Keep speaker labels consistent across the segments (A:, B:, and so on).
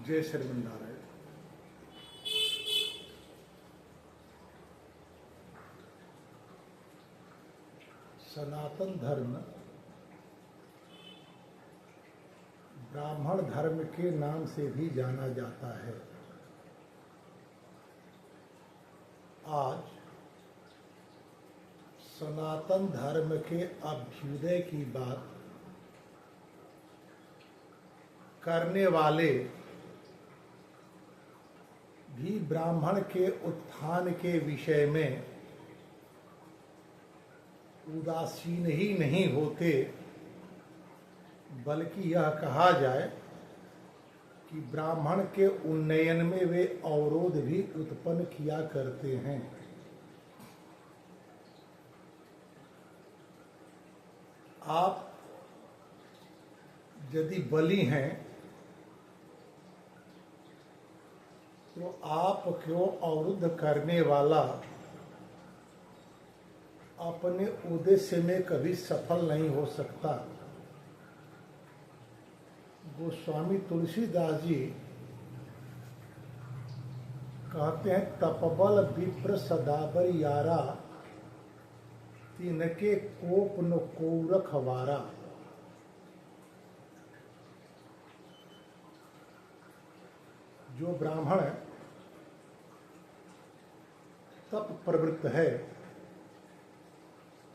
A: जय श्रीमन्नारायण। सनातन धर्म ब्राह्मण धर्म के नाम से भी जाना जाता है। आज सनातन धर्म के अभ्युदय की बात करने वाले भी ब्राह्मण के उत्थान के विषय में उदासीन ही नहीं होते, बल्कि यह कहा जाए कि ब्राह्मण के उन्नयन में वे अवरोध भी उत्पन्न किया करते हैं। आप यदि बली हैं तो आपको अवरुद्ध करने वाला अपने उद्देश्य में कभी सफल नहीं हो सकता। गोस्वामी तुलसीदास जी कहते हैं, तपबल विप्र सदाबर यारा, तिनके कोप न कोरख वारा। जो ब्राह्मण तप प्रवृत्त है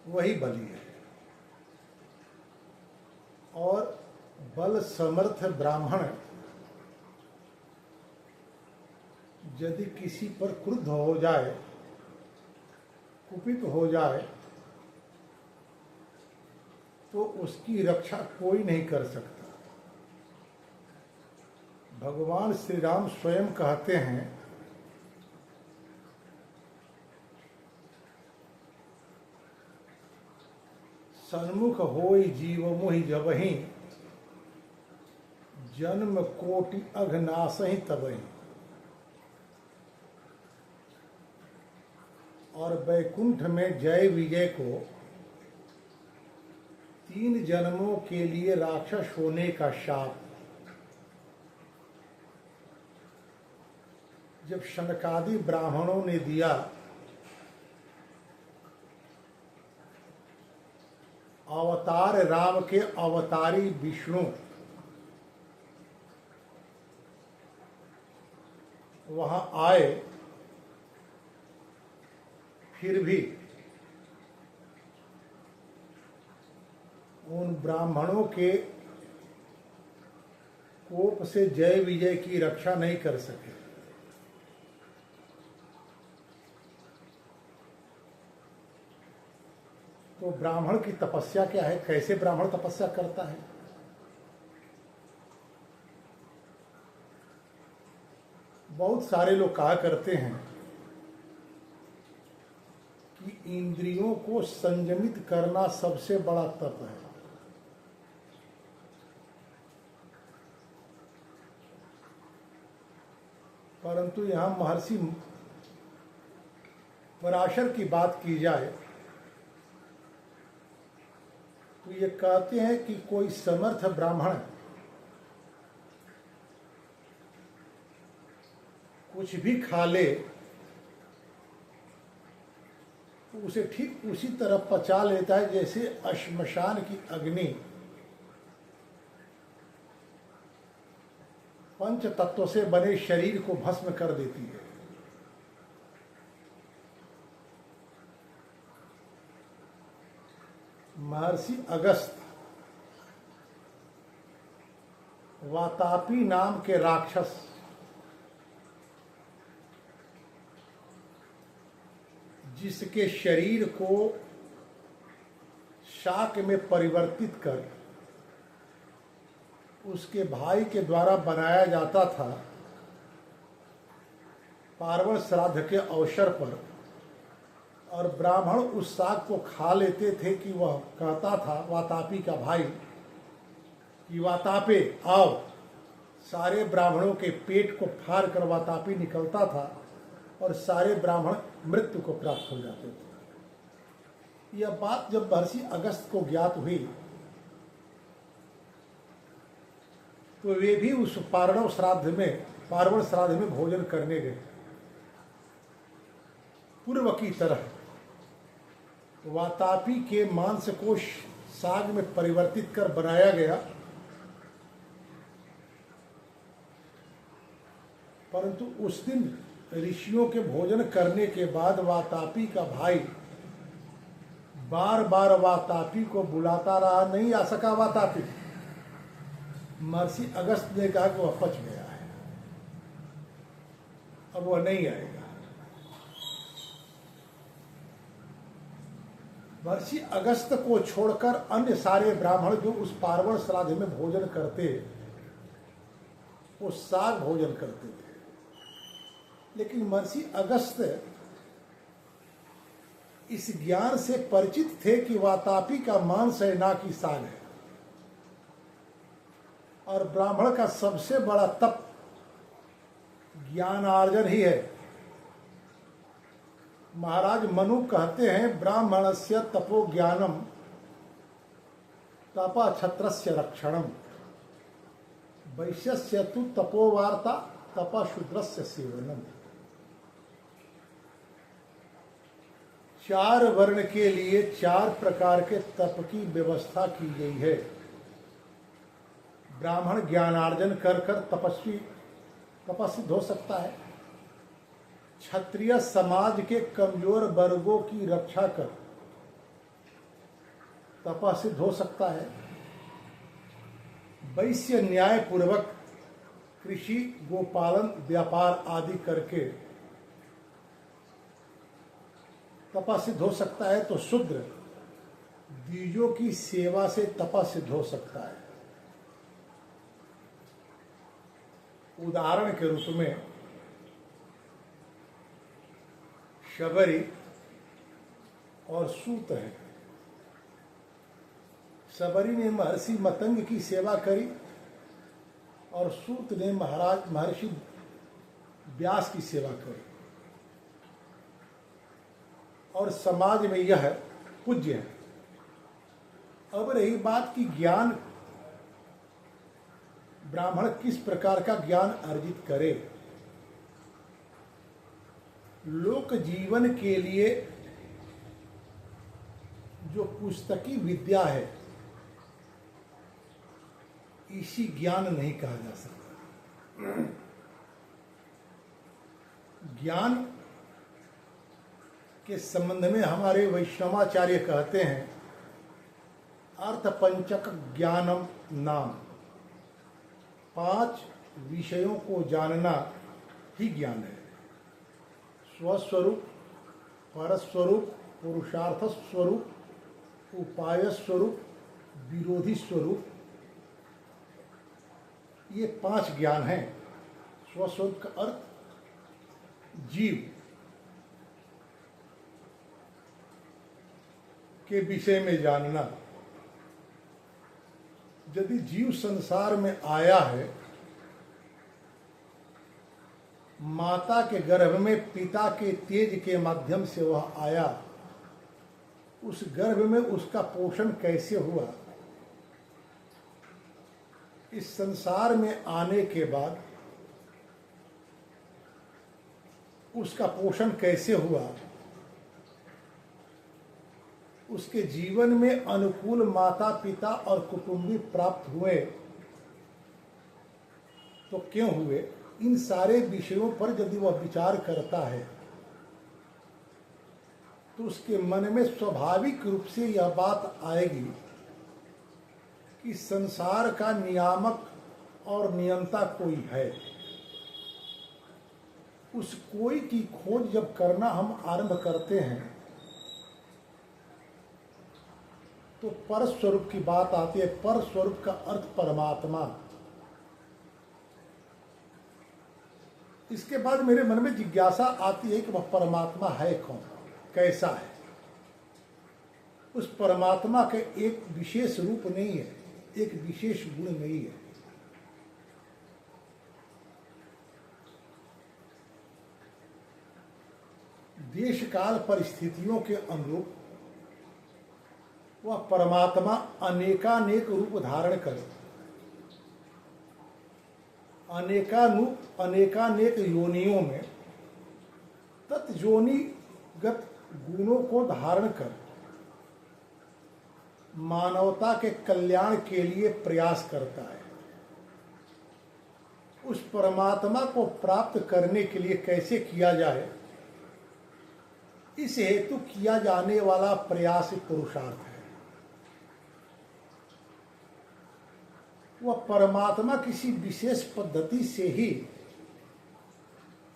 A: वही बली है, और बल समर्थ ब्राह्मण यदि किसी पर क्रुद्ध हो जाए, कुपित हो जाए, तो उसकी रक्षा कोई नहीं कर सकता। भगवान श्री राम स्वयं कहते हैं, सन्मुख होई जीव मोहि जबहि, जन्म कोटि अघनासहि तबहि। और वैकुंठ में जय विजय को 3 जन्मों के लिए राक्षस होने का शाप जब शनकादि ब्राह्मणों ने दिया, अवतार राम के अवतारी विष्णु वहां आए, फिर भी उन ब्राह्मणों के कोप से जय विजय की रक्षा नहीं कर सके। तो ब्राह्मण की तपस्या क्या है? कैसे ब्राह्मण तपस्या करता है? बहुत सारे लोग कहा करते हैं कि इंद्रियों को संयमित करना सबसे बड़ा तप है। परंतु यहां महर्षि पराशर की बात की जाए तो ये कहते हैं कि कोई समर्थ ब्राह्मण कुछ भी खा ले तो उसे ठीक उसी तरह पचा लेता है जैसे श्मशान की अग्नि पंच तत्व से बने शरीर को भस्म कर देती है। महर्षि अगस्त वातापी नाम के राक्षस जिसके शरीर को शाक में परिवर्तित कर उसके भाई के द्वारा बनाया जाता था, पार्वण श्राद्ध के अवसर पर, और ब्राह्मण उस शाक को खा लेते थे कि वह कहता था वातापी का भाई कि वातापे आओ, सारे ब्राह्मणों के पेट को फाड़ कर वातापी निकलता था और सारे ब्राह्मण मृत्यु को प्राप्त हो जाते थे। यह बात जब महर्षि अगस्त को ज्ञात हुई तो वे भी उस पार्वण श्राद्ध में भोजन करने गए। पूर्व की तरह वातापी के मांस को साग में परिवर्तित कर बनाया गया, परंतु उस दिन ऋषियों के भोजन करने के बाद वातापी का भाई बार बार वातापी को बुलाता रहा, नहीं आ सका वातापी। महर्षि अगस्त ने कहा कि वह पच गया है, अब वह नहीं आएगा। महर्षि अगस्त को छोड़कर अन्य सारे ब्राह्मण जो उस पार्वण श्राद्ध में भोजन करते, वो साग भोजन करते थे। लेकिन महर्षि अगस्त इस ज्ञान से परिचित थे कि वातापी का मांस है, ना कि साग है। और ब्राह्मण का सबसे बड़ा तप ज्ञानार्जन ही है। महाराज मनु कहते हैं, ब्राह्मणस्य तपो ज्ञानम तपा छत्रस्य रक्षणम, वैश्यस्य तु तपोवार्ता तपा शूद्रस्य सेवनम। 4 वर्ण के लिए 4 प्रकार के तप की व्यवस्था की गई है। ब्राह्मण ज्ञानार्जन कर कर तपस्वी हो सकता है। क्षत्रिय समाज के कमजोर वर्गों की रक्षा कर तपस्वी हो सकता है। वैश्य न्याय पूर्वक कृषि, गोपालन, व्यापार आदि करके तपस्वी हो सकता है। तो शूद्र बीजों की सेवा से तपस्वी हो सकता है। उदाहरण के रूप में शबरी और सूत है। शबरी ने महर्षि मतंग की सेवा करी और सूत ने महर्षि व्यास की सेवा करी, और समाज में यह पूज्य है। अब रही बात की ज्ञान, ब्राह्मण किस प्रकार का ज्ञान अर्जित करे। लोक जीवन के लिए जो पुस्तकी विद्या है, इसी ज्ञान नहीं कहा जा सकता। ज्ञान के संबंध में हमारे वैष्णवाचार्य कहते हैं, अर्थ पंचक ज्ञानम नाम, 5 विषयों को जानना ही ज्ञान है। स्वस्वरूप, परस्वरूप, पुरुषार्थ स्वरूप, उपाय स्वरूप, विरोधी स्वरूप, ये 5 ज्ञान हैं। स्वस्वरूप का अर्थ जीव के विषय में जानना। यदि जीव संसार में आया है, माता के गर्भ में पिता के तेज के माध्यम से वह आया, उस गर्भ में उसका पोषण कैसे हुआ, इस संसार में आने के बाद उसका पोषण कैसे हुआ, उसके जीवन में अनुकूल माता पिता और कुटुंबी प्राप्त हुए तो क्यों हुए, इन सारे विषयों पर यदि वह विचार करता है तो उसके मन में स्वाभाविक रूप से यह बात आएगी कि संसार का नियामक और नियंता कोई है। उस कोई की खोज जब करना हम आरंभ करते हैं तो पर स्वरूप की बात आती है। पर स्वरूप का अर्थ परमात्मा। इसके बाद मेरे मन में जिज्ञासा आती है कि वह परमात्मा है कौन, कैसा है। उस परमात्मा के एक विशेष रूप नहीं है, एक विशेष गुण नहीं है। देश काल परिस्थितियों के अनुरूप वह परमात्मा अनेकानेक रूप धारण करे। अनेकानेक योनियों में तत्योनिगत गुणों को धारण कर मानवता के कल्याण के लिए प्रयास करता है। उस परमात्मा को प्राप्त करने के लिए कैसे किया जाए, इस हेतु किया जाने वाला प्रयास पुरुषार्थ है। वह परमात्मा किसी विशेष पद्धति से ही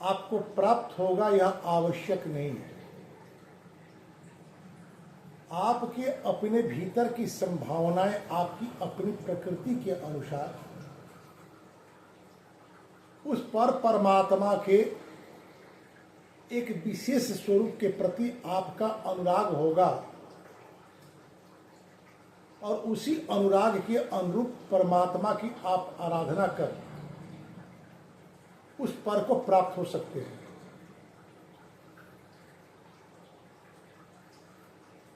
A: आपको प्राप्त होगा यह आवश्यक नहीं है। आपके अपने भीतर की संभावनाएं आपकी अपनी प्रकृति के अनुसार उस पर परमात्मा के एक विशेष स्वरूप के प्रति आपका अनुराग होगा और उसी अनुराग के अनुरूप परमात्मा की आप आराधना कर उस पर को प्राप्त हो सकते हैं।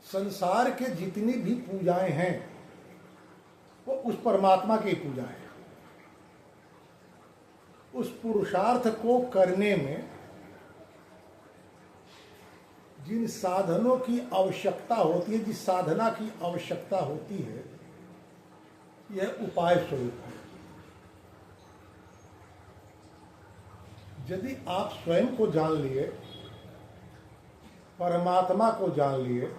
A: संसार के जितनी भी पूजाएं हैं वो उस परमात्मा की पूजा है। उस पुरुषार्थ को करने में जिन साधनों की आवश्यकता होती है, जिस साधना की आवश्यकता होती है, यह उपाय स्वरूप है। यदि आप स्वयं को जान लिए, परमात्मा को जान लिए,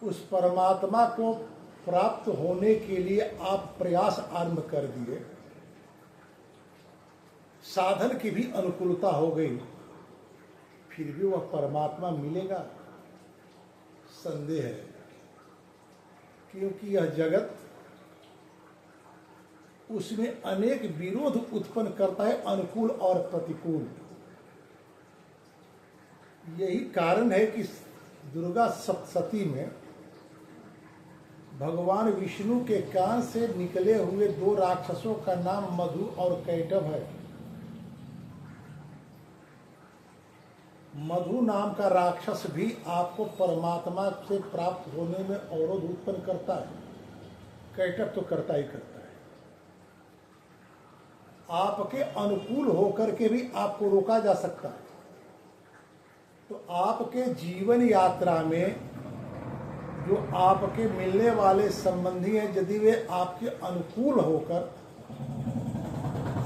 A: उस परमात्मा को प्राप्त होने के लिए आप प्रयास आरंभ कर दिए, साधन की भी अनुकूलता हो गई, फिर भी वह परमात्मा मिलेगा संदेह है। क्योंकि यह जगत उसमें अनेक विरोध उत्पन्न करता है, अनुकूल और प्रतिकूल। यही कारण है कि दुर्गा सप्तशती में भगवान विष्णु के कान से निकले हुए दो राक्षसों का नाम मधु और कैटभ है। मधु नाम का राक्षस भी आपको परमात्मा से प्राप्त होने में अवरोध उत्पन्न करता है, कैटभ तो करता ही करता है। आपके अनुकूल होकर के भी आपको रोका जा सकता है। तो आपके जीवन यात्रा में जो आपके मिलने वाले संबंधी हैं, यदि वे आपके अनुकूल होकर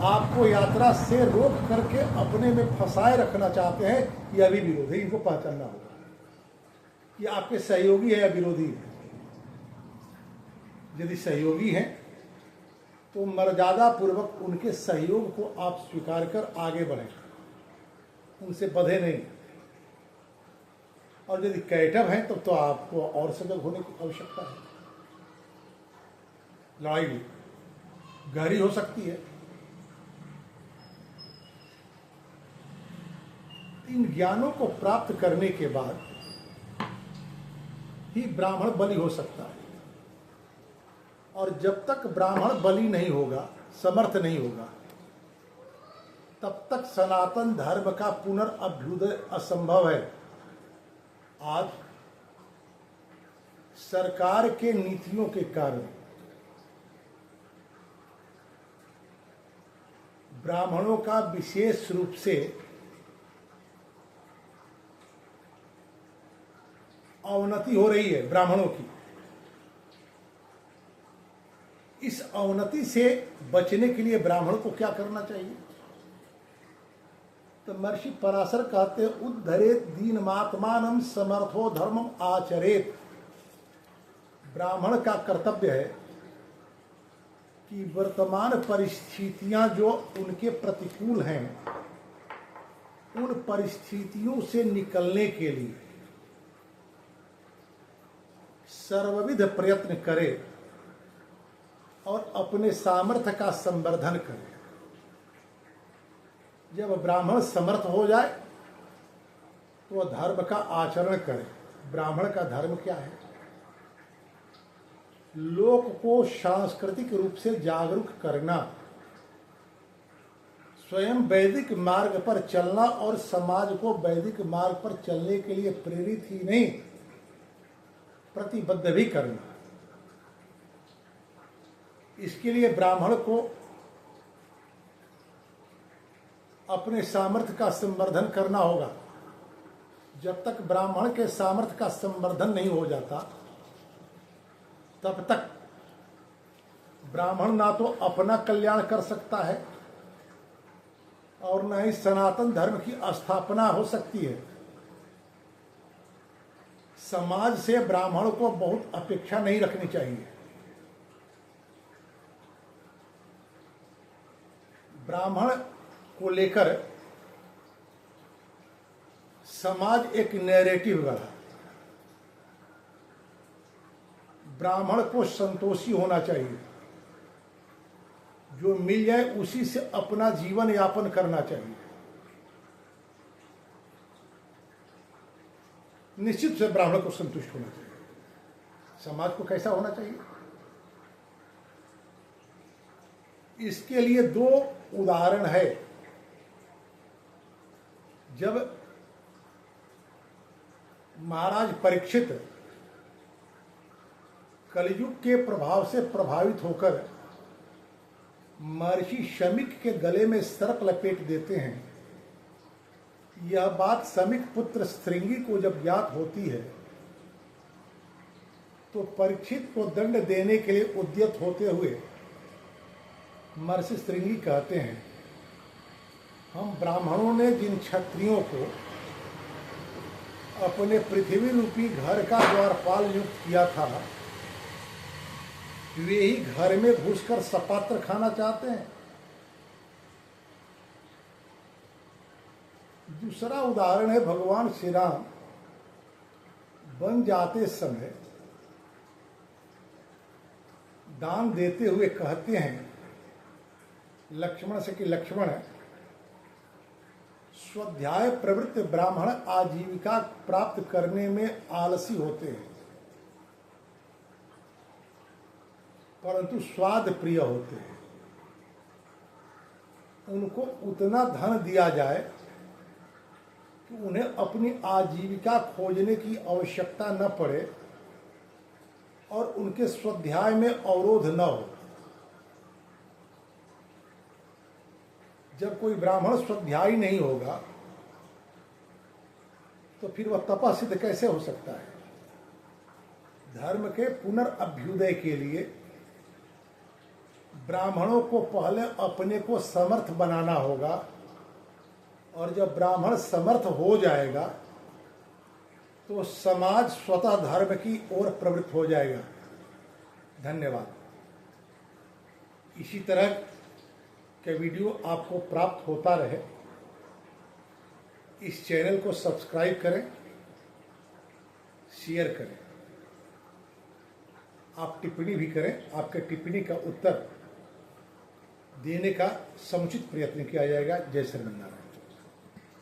A: आपको यात्रा से रोक करके अपने में फंसाए रखना चाहते हैं, यह भी विरोध है। इनको पहचानना होगा कि आपके सहयोगी है या विरोधी है। यदि सहयोगी हैं तो मर्यादा पूर्वक उनके सहयोग को आप स्वीकार कर आगे बढ़ें, उनसे बंधे नहीं। और यदि कैटभ हैं तो आपको और सजग होने की आवश्यकता है। लड़ाई गहरी हो सकती है। इन ज्ञानों को प्राप्त करने के बाद ही ब्राह्मण बलि हो सकता है। और जब तक ब्राह्मण बलि नहीं होगा, समर्थ नहीं होगा, तब तक सनातन धर्म का पुनर्अभ्युदय असंभव है। आज सरकार के नीतियों के कारण ब्राह्मणों का विशेष रूप से अवनति हो रही है ब्राह्मणों की। इस अवनति से बचने के लिए ब्राह्मण को क्या करना चाहिए? तो महर्षि पराशर कहते हैं, उद्धरेत दीनमात्मानं समर्थो धर्मम आचरेत। ब्राह्मण का कर्तव्य है कि वर्तमान परिस्थितियां जो उनके प्रतिकूल हैं, उन परिस्थितियों से निकलने के लिए सर्वविध प्रयत्न करे और अपने सामर्थ्य का संवर्धन करे। जब ब्राह्मण समर्थ हो जाए तो वह धर्म का आचरण करे। ब्राह्मण का धर्म क्या है? लोक को सांस्कृतिक रूप से जागरूक करना, स्वयं वैदिक मार्ग पर चलना और समाज को वैदिक मार्ग पर चलने के लिए प्रेरित ही नहीं, प्रतिबद्ध भी करना। इसके लिए ब्राह्मण को अपने सामर्थ्य का संवर्धन करना होगा। जब तक ब्राह्मण के सामर्थ्य का संवर्धन नहीं हो जाता, तब तक ब्राह्मण ना तो अपना कल्याण कर सकता है और न ही सनातन धर्म की स्थापना हो सकती है। समाज से ब्राह्मण को बहुत अपेक्षा नहीं रखनी चाहिए। ब्राह्मण को लेकर समाज एक नैरेटिव गढ़ा। ब्राह्मण को संतोषी होना चाहिए, जो मिल जाए उसी से अपना जीवन यापन करना चाहिए। निश्चित से ब्राह्मण को संतुष्ट होना चाहिए। समाज को कैसा होना चाहिए? इसके लिए दो उदाहरण है। जब महाराज परीक्षित कलयुग के प्रभाव से प्रभावित होकर महर्षि शमीक के गले में सर्प लपेट देते हैं, यह बात शमीक पुत्र श्रृंगी को जब ज्ञात होती है तो परीक्षित को दंड देने के लिए उद्यत होते हुए महर्षि श्रृंगी कहते हैं, हम ब्राह्मणों ने जिन क्षत्रियों को अपने पृथ्वी रूपी घर का द्वारपाल नियुक्त किया था, वे ही घर में घुसकर सपात्र खाना चाहते हैं। दूसरा उदाहरण है भगवान श्री राम वन जाते समय दान देते हुए कहते हैं लक्ष्मण से कि लक्ष्मण, स्वाध्याय प्रवृत्त ब्राह्मण आजीविका प्राप्त करने में आलसी होते हैं, परंतु स्वाद प्रिय होते हैं। उनको उतना धन दिया जाए कि उन्हें अपनी आजीविका खोजने की आवश्यकता न पड़े और उनके स्वाध्याय में अवरोध न हो। जब कोई ब्राह्मण स्वाध्यायी नहीं होगा तो फिर वह तपस्सिद्ध कैसे हो सकता है? धर्म के पुनर्अभ्युदय के लिए ब्राह्मणों को पहले अपने को समर्थ बनाना होगा, और जब ब्राह्मण समर्थ हो जाएगा तो समाज स्वतः धर्म की ओर प्रवृत्त हो जाएगा। धन्यवाद। इसी तरह के वीडियो आपको प्राप्त होता रहे, इस चैनल को सब्सक्राइब करें, शेयर करें। आप टिप्पणी भी करें, आपके टिप्पणी का उत्तर देने का समुचित प्रयत्न किया जाएगा। जय श्रीमन्नारायण।